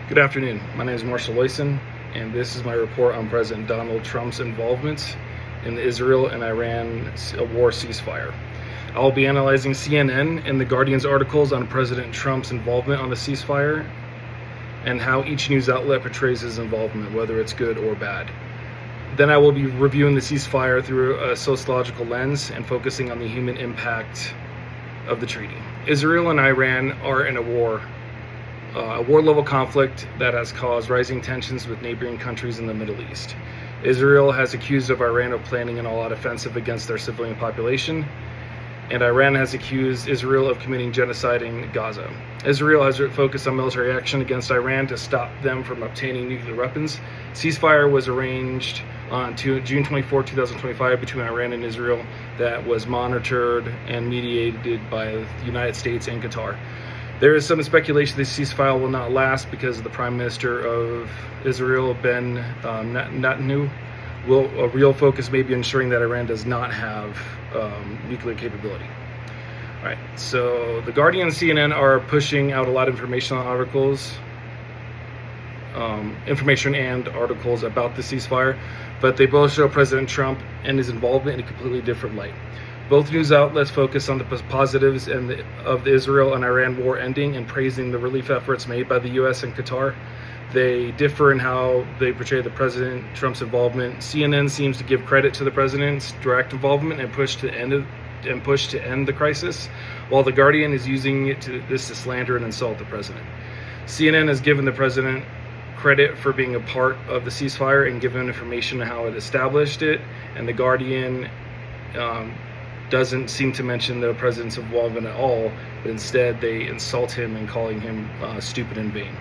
Good afternoon. My name is Marshall Loyson, and this is my report on President Donald Trump's involvement in the Israel and Iran war ceasefire. I will be analyzing CNN and The Guardian's articles on President Trump's involvement on the ceasefire and how each news outlet portrays his involvement, whether it's good or bad. Then I will be reviewing the ceasefire through a sociological lens and focusing on the human impact of the treaty. Israel and Iran are in a war-level conflict that has caused rising tensions with neighboring countries in the Middle East. Israel has accused of Iran of planning an all-out offensive against their civilian population, and Iran has accused Israel of committing genocide in Gaza. Israel has focused on military action against Iran to stop them from obtaining nuclear weapons. Ceasefire was arranged on June 24, 2025 between Iran and Israel that was monitored and mediated by the United States and Qatar. There is some speculation this ceasefire will not last because the Prime Minister of Israel, Ben Netanyahu, a real focus may be ensuring that Iran does not have nuclear capability. All right, so The Guardian and CNN are pushing out a lot of information and articles about the ceasefire, but they both show President Trump and his involvement in a completely different light. Both news outlets focus on the positives of the Israel and Iran war ending and praising the relief efforts made by the U.S. and Qatar. They differ in how they portray the President Trump's involvement. CNN seems to give credit to the president's direct involvement and push to end the crisis, while The Guardian is using this to slander and insult the president. CNN has given the president credit for being a part of the ceasefire and given information on how it established it, and The Guardian doesn't seem to mention the president's involvement at all, but instead they insult him and calling him stupid and vain.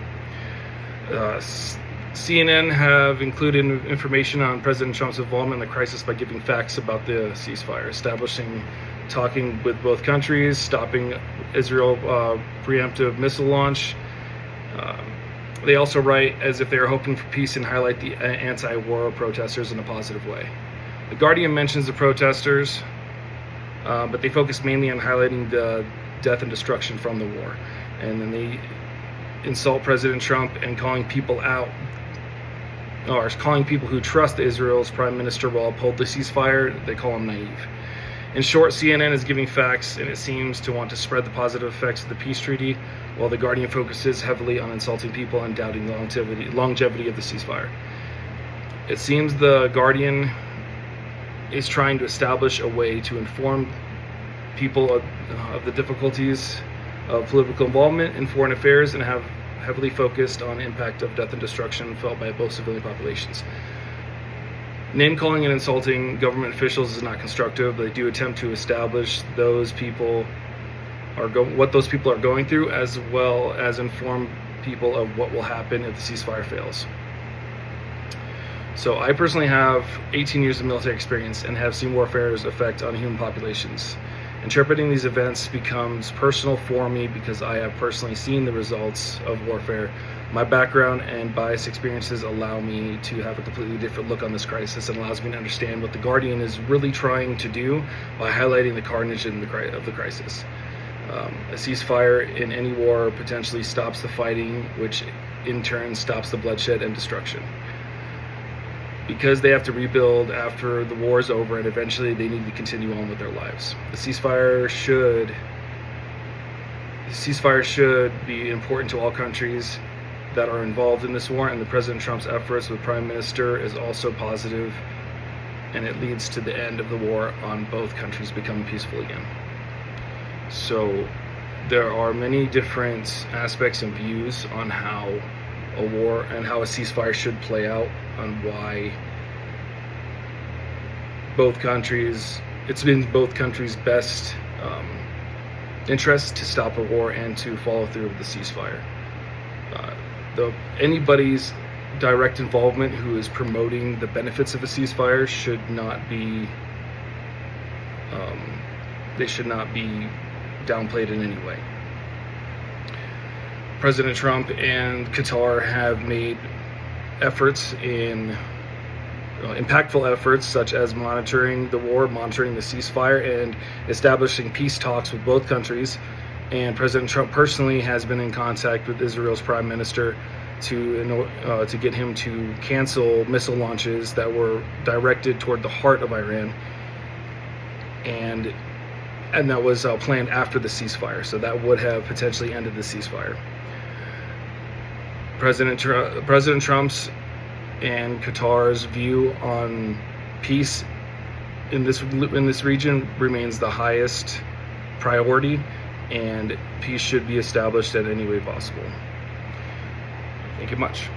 CNN have included information on President Trump's involvement in the crisis by giving facts about the ceasefire, talking with both countries, stopping Israel preemptive missile launch. They also write as if they are hoping for peace and highlight the anti-war protesters in a positive way. The Guardian mentions the protesters, but they focus mainly on highlighting the death and destruction from the war. And then they insult President Trump and calling people who trust Israel's prime minister will uphold the ceasefire, they call them naive. In short, CNN is giving facts, and it seems to want to spread the positive effects of the peace treaty, while The Guardian focuses heavily on insulting people and doubting the longevity of the ceasefire. It seems The Guardian is trying to establish a way to inform people of the difficulties of political involvement in foreign affairs and have heavily focused on impact of death and destruction felt by both civilian populations. Name-calling and insulting government officials is not constructive, but they do attempt to establish what those people are going through, as well as inform people of what will happen if the ceasefire fails. So I personally have 18 years of military experience and have seen warfare's effect on human populations. Interpreting these events becomes personal for me because I have personally seen the results of warfare. My background and biased experiences allow me to have a completely different look on this crisis and allows me to understand what The Guardian is really trying to do by highlighting the carnage of the crisis. A ceasefire in any war potentially stops the fighting, which in turn stops the bloodshed and destruction. Because they have to rebuild after the war is over and eventually they need to continue on with their lives. The ceasefire should be important to all countries that are involved in this war, and the President Trump's efforts with Prime Minister is also positive, and it leads to the end of the war on both countries becoming peaceful again. So there are many different aspects and views on how a war and how a ceasefire should play out, on why it's been both countries' best interest to stop a war and to follow through with the ceasefire. Anybody's direct involvement who is promoting the benefits of a ceasefire should not be downplayed in any way. President Trump and Qatar have made impactful efforts such as monitoring the war, monitoring the ceasefire, and establishing peace talks with both countries. And President Trump personally has been in contact with Israel's Prime Minister to get him to cancel missile launches that were directed toward the heart of Iran, and that was planned after the ceasefire. So that would have potentially ended the ceasefire. President Trump's and Qatar's view on peace in this region remains the highest priority, and peace should be established in any way possible. Thank you much.